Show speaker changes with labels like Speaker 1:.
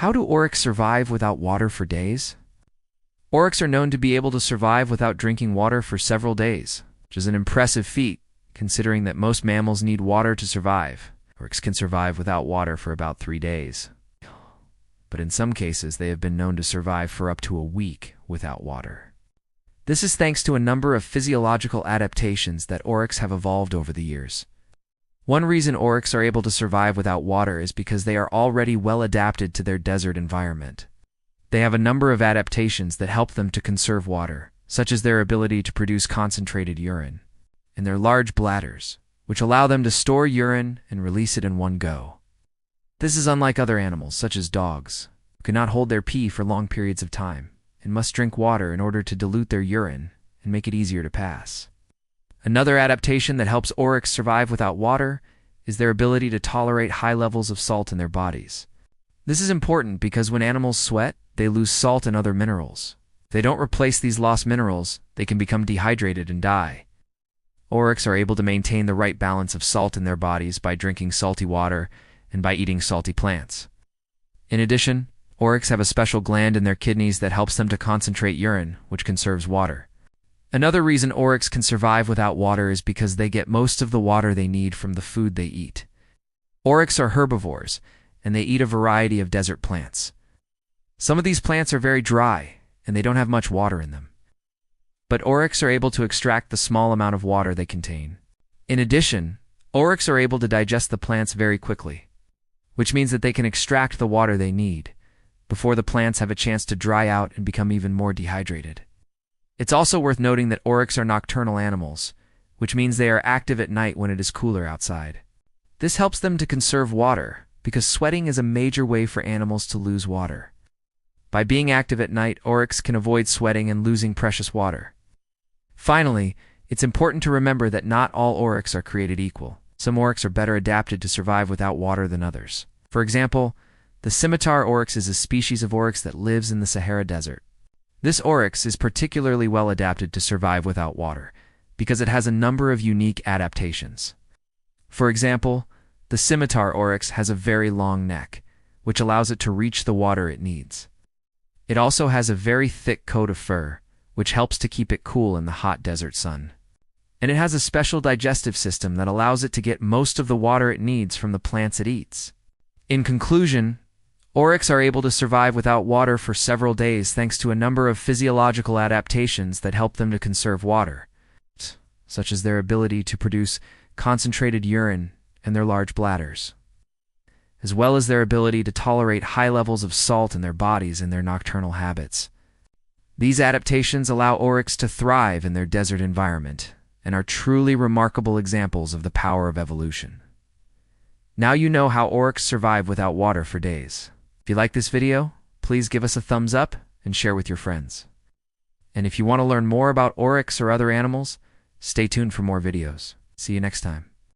Speaker 1: How do oryx survive without water for days? Oryx are known to be able to survive without drinking water for several days, which is an impressive feat, considering that most mammals need water to survive. Oryx can survive without water for about 3 days. But in some cases, they have been known to survive for up to a week without water. This is thanks to a number of physiological adaptations that oryx have evolved over the years. One reason oryx are able to survive without water is because they are already well adapted to their desert environment. They have a number of adaptations that help them to conserve water, such as their ability to produce concentrated urine, and their large bladders, which allow them to store urine and release it in one go. This is unlike other animals, such as dogs, who cannot hold their pee for long periods of time and must drink water in order to dilute their urine and make it easier to pass. Another adaptation that helps oryx survive without water is their ability to tolerate high levels of salt in their bodies. This is important because when animals sweat, they lose salt and other minerals. If they don't replace these lost minerals, they can become dehydrated and die. Oryx are able to maintain the right balance of salt in their bodies by drinking salty water and by eating salty plants. In addition, oryx have a special gland in their kidneys that helps them to concentrate urine, which conserves water. Another reason oryx can survive without water is because they get most of the water they need from the food they eat. Oryx are herbivores, and they eat a variety of desert plants. Some of these plants are very dry, and they don't have much water in them. But oryx are able to extract the small amount of water they contain. In addition, oryx are able to digest the plants very quickly, which means that they can extract the water they need before the plants have a chance to dry out and become even more dehydrated. It's also worth noting that oryx are nocturnal animals, which means they are active at night when it is cooler outside. This helps them to conserve water, because sweating is a major way for animals to lose water. By being active at night, oryx can avoid sweating and losing precious water. Finally, it's important to remember that not all oryx are created equal. Some oryx are better adapted to survive without water than others. For example, the scimitar oryx is a species of oryx that lives in the Sahara Desert. This oryx is particularly well adapted to survive without water because it has a number of unique adaptations. For example, the scimitar oryx has a very long neck, which allows it to reach the water it needs. It also has a very thick coat of fur, which helps to keep it cool in the hot desert sun. And it has a special digestive system that allows it to get most of the water it needs from the plants it eats. In conclusion, oryx are able to survive without water for several days thanks to a number of physiological adaptations that help them to conserve water, such as their ability to produce concentrated urine and their large bladders, as well as their ability to tolerate high levels of salt in their bodies and their nocturnal habits. These adaptations allow oryx to thrive in their desert environment and are truly remarkable examples of the power of evolution. Now you know how oryx survive without water for days. If you like this video, please give us a thumbs up and share with your friends. And if you want to learn more about oryx or other animals, stay tuned for more videos. See you next time.